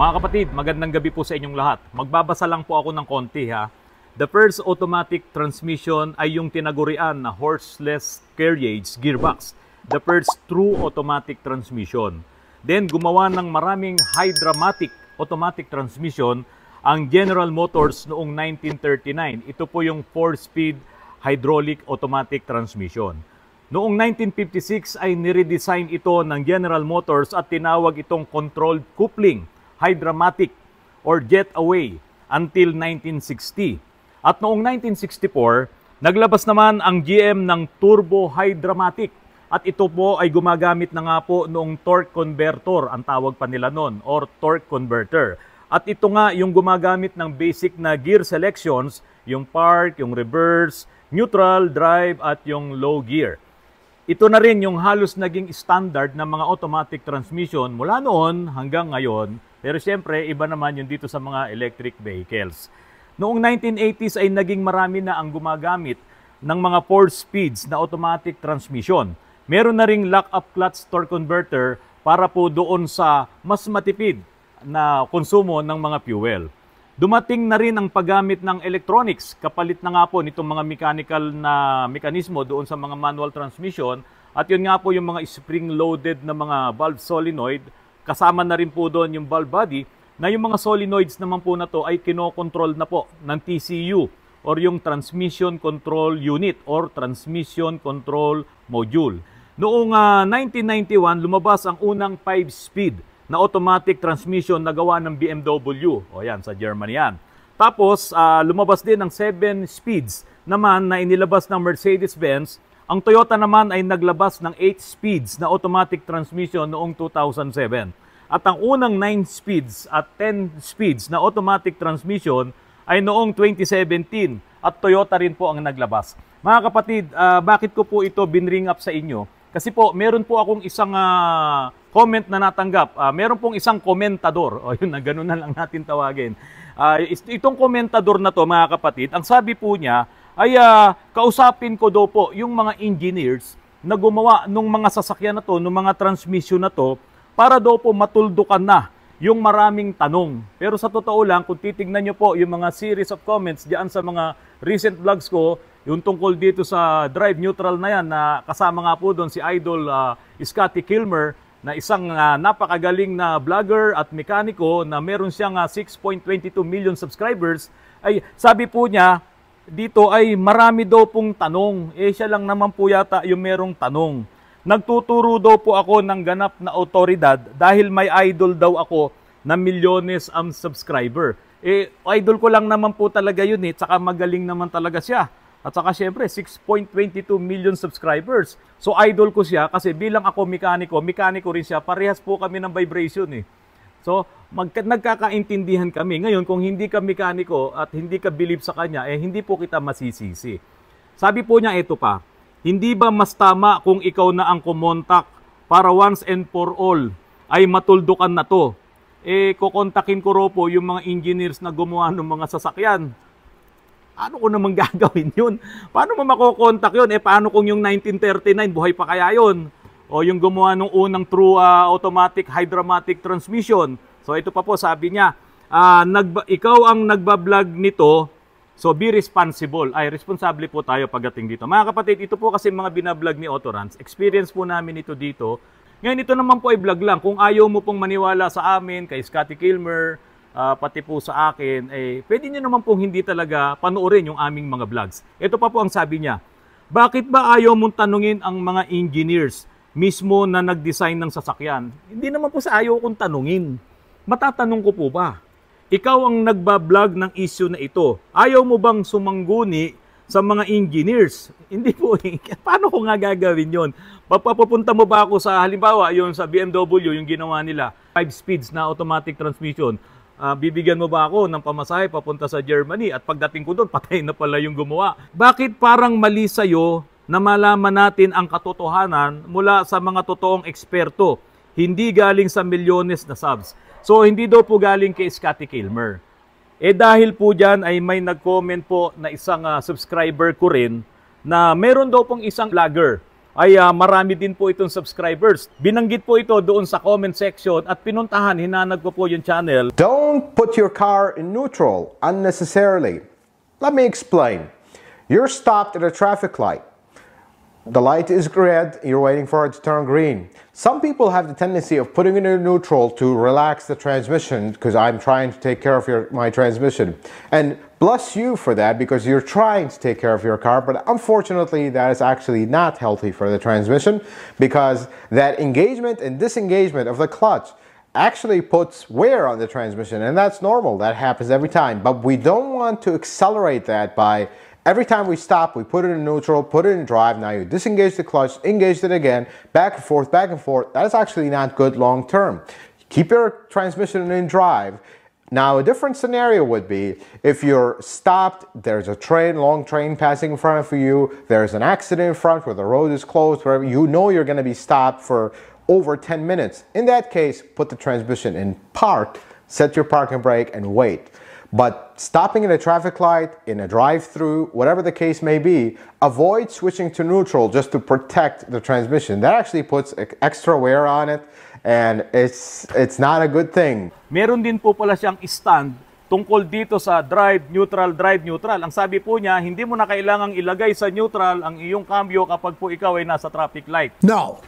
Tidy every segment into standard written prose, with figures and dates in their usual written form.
Mga kapatid, magandang gabi po sa inyong lahat. Magbabasa lang po ako ng konti ha. The first automatic transmission ay yung tinagurian na horseless carriage gearbox. The first true automatic transmission. Then gumawa ng maraming hydramatic automatic transmission ang General Motors noong 1939. Ito po yung 4-speed hydraulic automatic transmission. Noong 1956 ay niredesign ito ng General Motors at tinawag itong controlled coupling, hydramatic or jetaway until 1960. At noong 1964, naglabas naman ang GM ng turbo hydramatic at ito po ay gumagamit na nga po noong torque converter, ang tawag pa nila noon, or torque converter. At ito nga yung gumagamit ng basic na gear selections, yung park, yung reverse, neutral, drive at yung low gear. Ito na rin yung halos naging standard ng mga automatic transmission mula noon hanggang ngayon. Pero siyempre, iba naman yung dito sa mga electric vehicles. Noong 1980s ay naging marami na ang gumagamit ng mga 4 speeds na automatic transmission. Meron na ring lock-up clutch torque converter para po doon sa mas matipid na konsumo ng mga fuel. Dumating na rin ang paggamit ng electronics, kapalit na nga po nitong mga mechanical na mekanismo doon sa mga manual transmission. At yun nga po yung mga spring-loaded na mga valve solenoid. Kasama na rin po doon yung valve body na yung mga solenoids naman po na to ay kinokontrol na po ng TCU or yung Transmission Control Unit or Transmission Control Module. Noong 1991, lumabas ang unang 5-speed na automatic transmission na gawa ng BMW. O yan, sa Germany yan. Tapos, lumabas din ang 7 speeds naman na inilabas ng Mercedes-Benz. Ang Toyota naman ay naglabas ng 8 speeds na automatic transmission noong 2007. At ang unang 9 speeds at 10 speeds na automatic transmission ay noong 2017 at Toyota rin po ang naglabas. Mga kapatid, bakit ko po ito binring up sa inyo? Kasi po, meron po akong isang comment na natanggap. Meron pong isang komentador. O yun, ganun na lang natin tawagin. Itong komentador na to, mga kapatid, ang sabi po niya ay kausapin ko daw po yung mga engineers na gumawa ng mga sasakyan na to, ng mga transmission na to, para daw po matuldukan na yung maraming tanong. Pero sa totoo lang, kung titignan nyo po yung mga series of comments diyan sa mga recent vlogs ko, yung tungkol dito sa drive neutral na yan, na kasama nga po doon si Idol Scotty Kilmer, na isang napakagaling na vlogger at mekaniko na meron siyang 6.22 million subscribers, ay sabi po niya, dito ay marami daw pong tanong. Siya lang naman po yata yung merong tanong. Nagtuturo daw po ako ng ganap na otoridad dahil may idol daw ako na milyones ang subscriber. Idol ko lang naman po talaga yun tsaka magaling naman talaga siya. At saka syempre, 6.22 million subscribers. So idol ko siya kasi bilang ako mekaniko rin siya. Parehas po kami ng vibration So nagkakaintindihan kami. Ngayon, kung hindi ka mekaniko at hindi ka believe sa kanya, hindi po kita masisisi. Sabi po niya ito pa, hindi ba mas tama kung ikaw na ang kumontak para once and for all ay matuldukan na to? Kukontakin ko ro po yung mga engineers na gumawa ng mga sasakyan. Paano ko naman gagawin yun? Paano mo makokontak yun? Paano kung yung 1939, buhay pa kaya yun? O yung gumawa ng unang true automatic hydramatic transmission. So ito pa po, sabi niya, ikaw ang nagbablog nito, so be responsible. Responsable po tayo pagdating dito. Mga kapatid, ito po kasi mga binablog ni Autorans. Experience po namin ito dito. Ngayon, ito naman po ay vlog lang. Kung ayaw mo pong maniwala sa amin, kay Scotty Kilmer, pati po sa akin, pwede nyo naman pong hindi talaga panoorin yung aming mga vlogs. Ito pa po ang sabi niya, bakit ba ayaw mong tanungin ang mga engineers mismo na nag-design ng sasakyan? Hindi naman po sa ayaw kong tanungin. Matatanong ko po ba? Ikaw ang nagbablog ng issue na ito. Ayaw mo bang sumangguni sa mga engineers? Hindi po. Paano ko nga gagawin yon? Papapunta mo ba ako sa, halimbawa, yung sa BMW, yung ginawa nila, 5 speeds na automatic transmission, bibigyan mo ba ako ng pamasahe papunta sa Germany at pagdating ko doon, patay na pala yung gumawa? Bakit parang mali sa'yo na malaman natin ang katotohanan mula sa mga totoong eksperto, hindi galing sa milyones na subs? So, hindi daw po galing kay Scotty Kilmer. Dahil po dyan ay may nag-comment po na isang subscriber ko rin na meron daw pong isang vlogger ay marami din po itong subscribers. Binanggit po ito doon sa comment section at pinuntahan, hinanag ko po yung channel. Don't put your car in neutral unnecessarily. Let me explain. You're stopped at a traffic light. The light is red, you're waiting for it to turn green. Some people have the tendency of putting it in neutral to relax the transmission because I'm trying to take care of my transmission. And bless you for that because you're trying to take care of your car, but unfortunately that is actually not healthy for the transmission because that engagement and disengagement of the clutch actually puts wear on the transmission, and that's normal. That happens every time, but we don't want to accelerate that by every time we stop, we put it in neutral, put it in drive. Now you disengage the clutch, engage it again, back and forth, back and forth. That is actually not good long term. Keep your transmission in drive. Now a different scenario would be if you're stopped, there's a train, long train passing in front of you, there's an accident in front where the road is closed, wherever you know you're going to be stopped for over 10 minutes. In that case, put the transmission in park, set your parking brake and wait. But stopping at a traffic light, in a drive-through, whatever the case may be, avoid switching to neutral just to protect the transmission. That actually puts extra wear on it, and it's not a good thing. Meron din po pala siyang stand tungkol dito sa drive neutral, drive neutral. Ang sabi po niya, hindi mo na kailangang ilagay sa neutral ang iyong cambio kapag po ikaw ay nasa traffic light. No.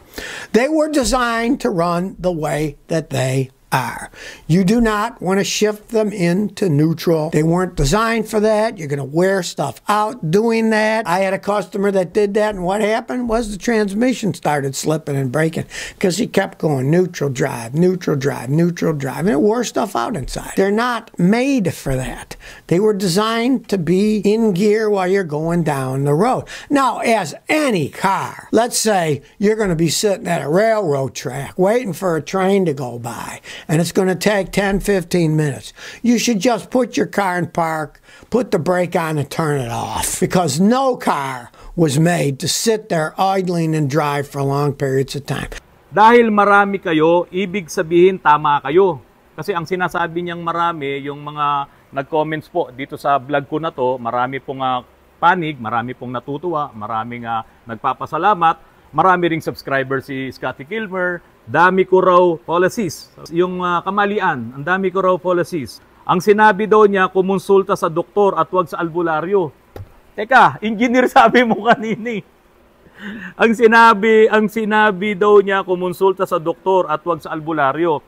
They were designed to run the way that they are. You do not want to shift them into neutral. They weren't designed for that. You're going to wear stuff out doing that. I had a customer that did that, and what happened was the transmission started slipping and breaking because he kept going neutral drive, neutral drive, neutral drive, and it wore stuff out inside. They're not made for that. They were designed to be in gear while you're going down the road. Now, as any car, let's say you're going to be sitting at a railroad track waiting for a train to go by, and it's going to take 10-15 minutes. You should just put your car in park, put the brake on and turn it off, because no car was made to sit there idling and drive for long periods of time. Dahil marami kayo, ibig sabihin tama kayo. Kasi ang sinasabi niyang marami, yung mga nag-comments po dito sa vlog ko na to, marami pong panig, marami pong natutuwa, maraming nagpapasalamat, marami ring subscriber si Scotty Kilmer. Dami ko raw policies. Yung kamalian, ang dami ko raw policies. Ang sinabi daw niya, kumonsulta sa doktor at wag sa albularyo. Teka, engineer sabi mo kanini. Ang sinabi daw niya, kumonsulta sa doktor at wag sa albularyo.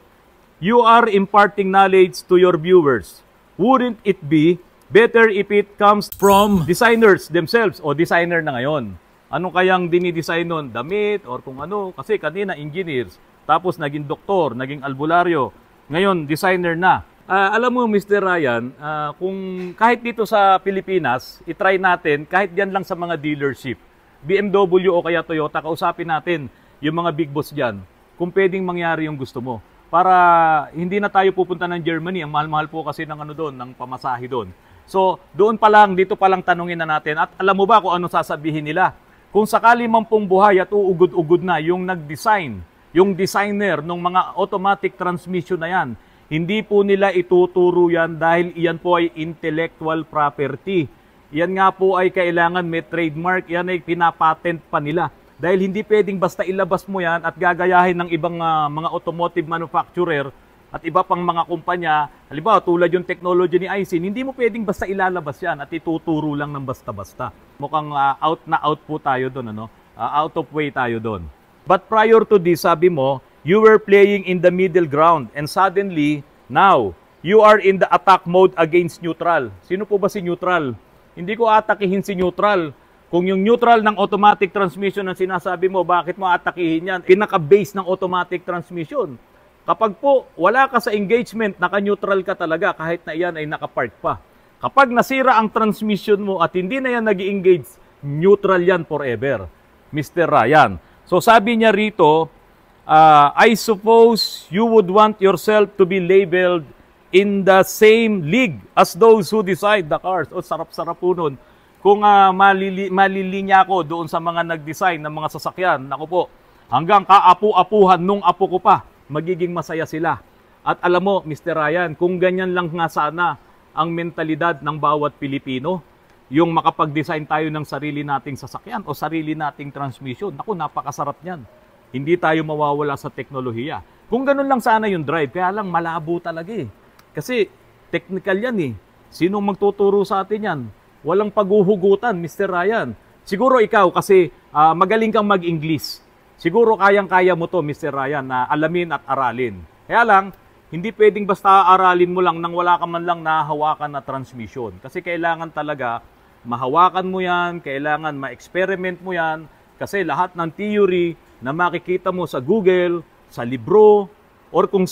You are imparting knowledge to your viewers. Wouldn't it be better if it comes from designers themselves o designer na ngayon? Ano kayang dinidesign nun? Damit or kung ano? Kasi kanina engineers, tapos naging doktor, naging albularyo, ngayon designer na. Alam mo Mr. Ryan, kung kahit dito sa Pilipinas, itry natin kahit diyan lang sa mga dealership, BMW o kaya Toyota, kausapin natin yung mga big boss diyan kung pwedeng mangyari yung gusto mo. Para hindi na tayo pupunta ng Germany, ang mahal-mahal po kasi ng ano doon, ng pamasahe doon. So, doon pa lang, dito pa lang tanungin na natin. At alam mo ba kung ano sasabihin nila? Kung sakali man pong buhay at uugod-ugod na yung nag-design, yung designer ng mga automatic transmission na yan, hindi po nila ituturo yan dahil iyan po ay intellectual property. Yan nga po ay kailangan may trademark, yan ay pinapatent pa nila. Dahil hindi pwedeng basta ilabas mo yan at gagayahin ng ibang mga automotive manufacturer at iba pang mga kumpanya, halimbawa tulad yung technology ni Aisin, hindi mo pwedeng basta ilalabas yan at ituturo lang ng basta-basta. Mukhang out na out po tayo doon, ano? Out of way tayo doon. But prior to this, sabi mo, you were playing in the middle ground and suddenly, now, you are in the attack mode against neutral. Sino po ba si neutral? Hindi ko atakihin si neutral. Kung yung neutral ng automatic transmission ang sinasabi mo, bakit mo atakihin yan? Pinaka-base ng automatic transmission. Kapag po wala ka sa engagement, naka-neutral ka talaga kahit na iyan ay nakapark pa. Kapag nasira ang transmission mo at hindi na yan nag-engage, neutral yan forever, Mr. Ryan. So sabi niya rito, I suppose you would want yourself to be labeled in the same league as those who decide the cars. O sarap-sarap po nun. Kung malilinya ako doon sa mga nag-design ng mga sasakyan, naku po, hanggang kaapu-apuhan nung apo ko pa, magiging masaya sila. At alam mo, Mr. Ryan, kung ganyan lang nga sana ang mentalidad ng bawat Pilipino, yung makapag-design tayo ng sarili nating sasakyan o sarili nating transmission. Naku, napakasarap niyan. Hindi tayo mawawala sa teknolohiya. Kung ganun lang sana yung drive, kaya lang malabo talaga eh. Kasi technical yan eh. Sinong magtuturo sa atin yan? Walang paghuhugutan, Mr. Ryan. Siguro ikaw kasi magaling kang mag-English. Siguro kayang-kaya mo to, Mr. Ryan, na alamin at aralin. Kaya lang, hindi pwedeng basta aralin mo lang nang wala ka man lang nahahawakan na transmission. Kasi kailangan talaga mahawakan mo yan, kailangan ma-experiment mo yan. Kasi lahat ng theory na makikita mo sa Google, sa libro, or kung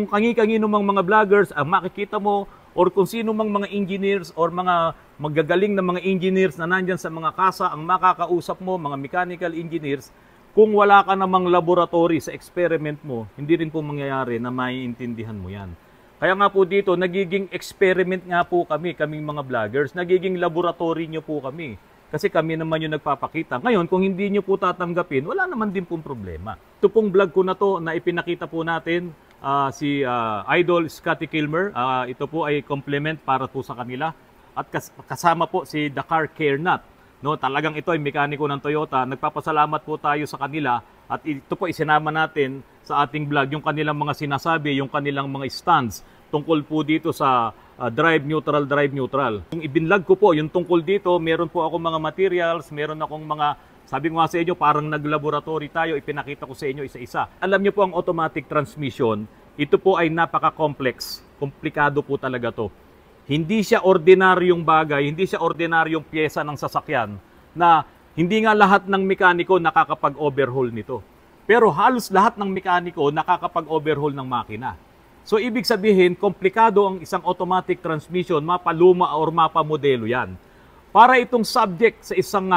kangi-kanino mang mga vloggers ang makikita mo, or kung sino mang mga engineers or mga magagaling na mga engineers na nandyan sa mga kasa ang makakausap mo, mga mechanical engineers, kung wala ka namang laboratory sa experiment mo, hindi rin po mangyayari na maiintindihan mo yan. Kaya nga po dito, nagiging experiment nga po kaming mga vloggers, nagiging laboratory nyo po kami. Kasi kami naman yung nagpapakita. Ngayon, kung hindi nyo po tatanggapin, wala naman din pong problema. Ito pong vlog ko na to na ipinakita po natin si Idol Scotty Kilmer. Ito po ay compliment para po sa kanila. At kasama po si Dakar Care Nut. No, talagang ito ay mekaniko ng Toyota. Nagpapasalamat po tayo sa kanila at ito po isinama natin sa ating vlog yung kanilang mga sinasabi, yung kanilang mga stands tungkol po dito sa drive neutral. Yung ibinlog ko po, yung tungkol dito, meron po ako mga materials, meron akong mga, sabi ko nga sa inyo, parang naglaboratory tayo, ipinakita ko sa inyo isa-isa. Alam niyo po ang automatic transmission, ito po ay napaka-complex, komplikado po talaga to. Hindi siya ordinaryong bagay, hindi siya ordinaryong pyesa ng sasakyan na hindi nga lahat ng mekaniko nakakapag-overhaul nito. Pero halos lahat ng mekaniko nakakapag-overhaul ng makina. So ibig sabihin, komplikado ang isang automatic transmission, mapaluma or mapamodelo yan. Para itong subject sa isang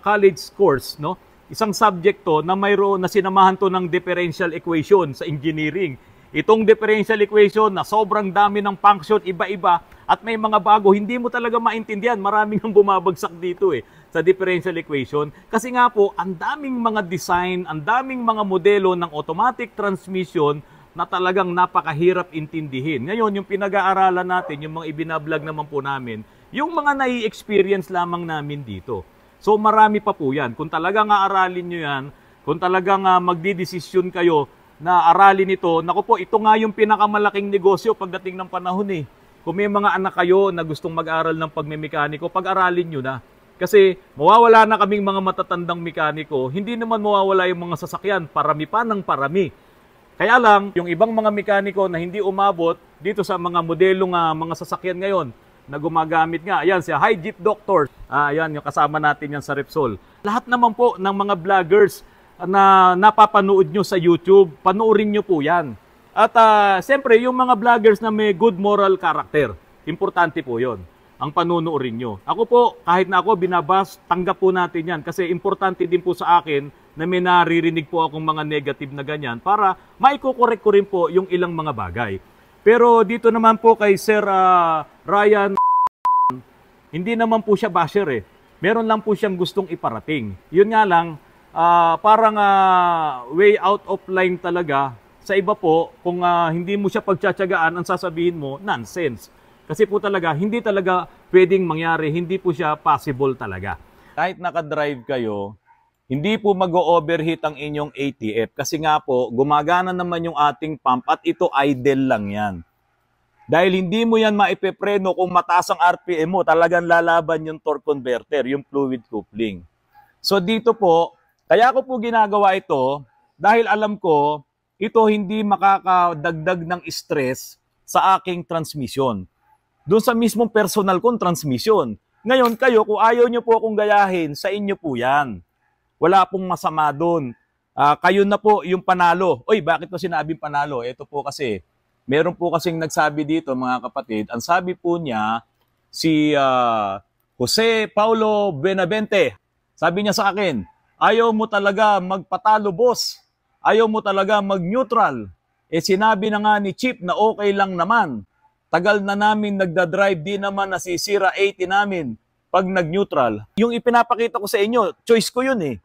college course, no? Isang subject to na mayroon na sinamahan to ng differential equation sa engineering. Itong differential equation na sobrang dami ng function, iba-iba, at may mga bago, hindi mo talaga maintindihan. Maraming ang bumabagsak dito sa differential equation. Kasi nga po, ang daming mga design, ang daming mga modelo ng automatic transmission na talagang napakahirap intindihin. Ngayon, yung pinag-aaralan natin, yung mga ibinablog naman po namin, yung mga nai-experience lamang namin dito. So marami pa po yan. Kung talagang aaralin nyo yan, kung talagang magdidesisyon kayo na aralin ito, naku po, ito nga yung pinakamalaking negosyo pagdating ng panahon eh. Kung may mga anak kayo na gustong mag-aral ng pagmemekaniko, pag-aralin nyo na. Kasi mawawala na kaming mga matatandang mekaniko, hindi naman mawawala yung mga sasakyan, parami pa ng parami. Kaya lang, yung ibang mga mekaniko na hindi umabot dito sa mga modelong mga sasakyan ngayon na gumagamit nga, ayan, si High Jeep Doctor, ayan, yung kasama natin yan sa Repsol. Lahat naman po ng mga vloggers na napapanood nyo sa YouTube, panoorin nyo po yan. At siyempre, yung mga vloggers na may good moral character, importante po yon ang panunuorin nyo. Ako po, kahit na ako binabas, tanggap po natin yan kasi importante din po sa akin na may naririnig po akong mga negative na ganyan para maiko-correct ko rin po yung ilang mga bagay. Pero dito naman po kay Sir Ryan, hindi naman po siya basher eh. Meron lang po siyang gustong iparating. Yun nga lang, parang way out of line talaga. Sa iba po, kung hindi mo siya pagtsatsagaan, ang sasabihin mo, nonsense. Kasi po talaga, hindi talaga pwedeng mangyari, hindi po siya possible talaga. Kahit nakadrive kayo, hindi po mag-overheat ang inyong ATF. Kasi nga po, gumagana naman yung ating pump at ito idle lang yan. Dahil hindi mo yan maipepreno kung mataas ang RPM mo, talagang lalaban yung torque converter, yung fluid coupling. So dito po, kaya ko po ginagawa ito dahil alam ko, ito hindi makakadagdag ng stress sa aking transmission. Doon sa mismong personal kong transmission. Ngayon kayo, kung ayaw nyo po akong gayahin, sa inyo po yan. Wala pong masama doon. Kayo na po yung panalo. Oy, bakit ko sinabing panalo? Ito po kasi, meron po kasing nagsabi dito mga kapatid, ang sabi po niya, si Jose Paulo Benavente, sabi niya sa akin, ayaw mo talaga magpatalo boss. Ayaw mo talaga mag-neutral. Sinabi na nga ni Chip na okay lang naman. Tagal na namin nagdadrive, di naman nasisira 80 namin pag nag-neutral. Yung ipinapakita ko sa inyo, choice ko yun eh.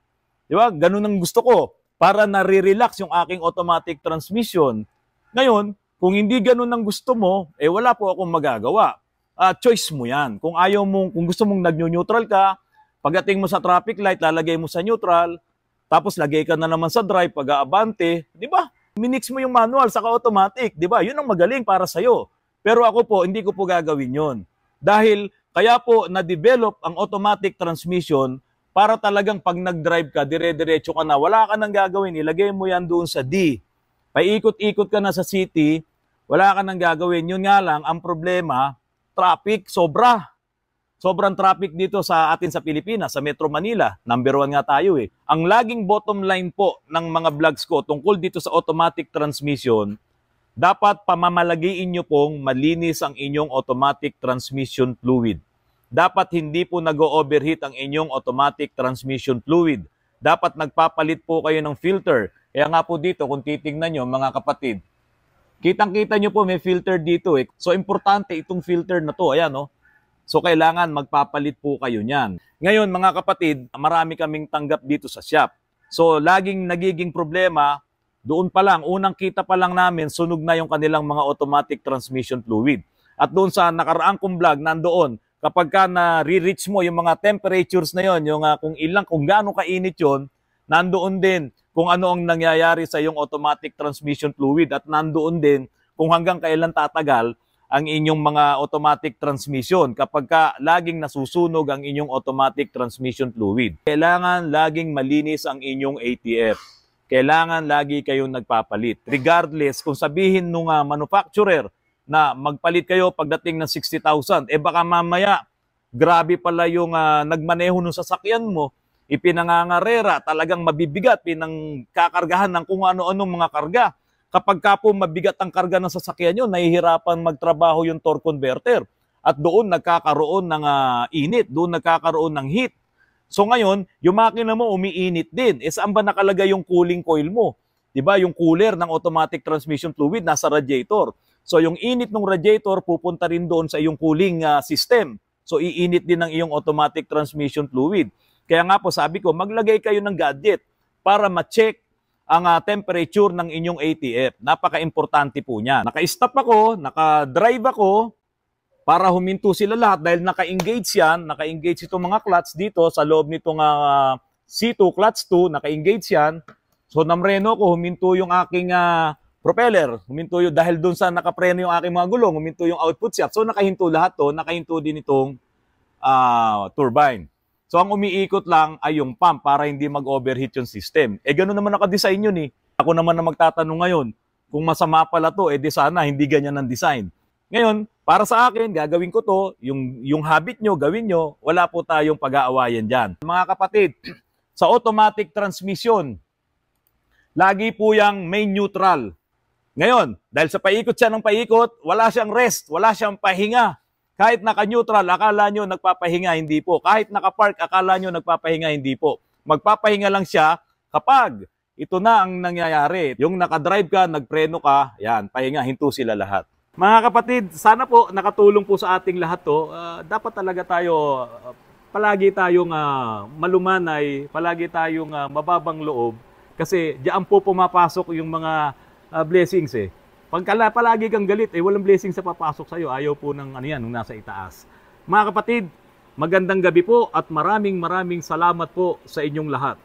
Di ba? Ganun ang gusto ko para nare-relax yung aking automatic transmission. Ngayon, kung hindi ganun ang gusto mo, wala po akong magagawa. choice mo yan. Kung ayaw mo, kung gusto mong nag-neutral ka, pagdating mo sa traffic light, lalagay mo sa neutral, tapos lagay ka na naman sa drive, pag-aabante, di ba? Minix mo yung manual saka automatic, di ba? Yun ang magaling para sa'yo. Pero ako po, hindi ko po gagawin yun. Dahil kaya po na-develop ang automatic transmission para talagang pag nag-drive ka, dire-diretso ka na, wala ka nang gagawin, ilagay mo yan doon sa D. Paikot-ikot ka na sa city, wala ka nang gagawin. Yun nga lang, ang problema, traffic, sobrang traffic dito sa atin sa Pilipinas, sa Metro Manila. Number 1 nga tayo eh. Ang laging bottom line po ng mga vlogs ko tungkol dito sa automatic transmission, dapat pamamalagiin nyo pong malinis ang inyong automatic transmission fluid. Dapat hindi po nag-overheat ang inyong automatic transmission fluid. Dapat nagpapalit po kayo ng filter. Kaya nga po dito, kung titingnan nyo mga kapatid, kitang-kita nyo po may filter dito eh. So importante itong filter na to. Ayan oh. So kailangan magpapalit po kayo niyan. Ngayon mga kapatid, marami kaming tanggap dito sa shop. So laging nagiging problema, doon pa lang, unang kita pa lang namin, sunog na yung kanilang mga automatic transmission fluid. At doon sa nakaraang kong vlog, nandoon, kapag ka na-reach mo yung mga temperatures na yon, yung kung gaano kainit yon, nandoon din kung ano ang nangyayari sa yung automatic transmission fluid at nandoon din kung hanggang kailan tatagal ang inyong mga automatic transmission kapag ka laging nasusunog ang inyong automatic transmission fluid. Kailangan laging malinis ang inyong ATF. Kailangan lagi kayong nagpapalit. Regardless kung sabihin nung manufacturer na magpalit kayo pagdating ng 60,000, baka mamaya grabe pala yung nagmaneho ng sasakyan mo, ipinangangarera, talagang mabibigat, pinangkakargahan ng kung ano-anong mga karga. Kapag ka po mabigat ang karga ng sasakyan nyo, nahihirapan magtrabaho yung torque converter. At doon nagkakaroon ng init, doon nagkakaroon ng heat. So ngayon, yung makina mo umiinit din. Saan ba nakalagay yung cooling coil mo? Diba? Yung cooler ng automatic transmission fluid nasa radiator. So yung init ng radiator pupunta rin doon sa iyong cooling system. So iinit din ng iyong automatic transmission fluid. Kaya nga po sabi ko, maglagay kayo ng gadget para ma-check ang temperature ng inyong ATF. Napaka-importante po niyan. Naka-stop ako, naka-drive ako, para huminto sila lahat dahil naka-engage yan, naka-engage itong mga clutch dito sa loob nitong C2, clutch 2, naka-engage yan. So namreno ko, huminto yung aking propeller, huminto yung, dahil doon sa nakapreno yung aking mga gulong, huminto yung output shaft. So nakahinto lahat to, nakahinto din itong turbine. So ang umiikot lang ay yung pump para hindi mag-overheat yung system. Gano'n naman naka-design yun eh. Ako naman na magtatanong ngayon, kung masama pala to, di sana hindi ganyan ang design. Ngayon, para sa akin, gagawin ko to, yung habit nyo, gawin nyo, wala po tayong pag-aawayan dyan. Mga kapatid, sa automatic transmission, lagi po yang may neutral. Ngayon, dahil sa paikot siya ng paikot, wala siyang rest, wala siyang pahinga. Kahit naka-neutral, akala nyo nagpapahinga, hindi po. Kahit naka-park, akala nyo nagpapahinga, hindi po. Magpapahinga lang siya kapag ito na ang nangyayari. Yung naka-drive ka, nagpreno ka, yan, pahinga, hinto sila lahat. Mga kapatid, sana po nakatulong po sa ating lahat to. Dapat talaga tayo, palagi tayong malumanay, palagi tayong mababang loob. Kasi diyan po pumapasok yung mga blessings eh. Pagkala palagi kang galit, walang blessings sa papasok sa'yo. Ayaw po ng ano yan, nung nasa itaas. Mga kapatid, magandang gabi po at maraming salamat po sa inyong lahat.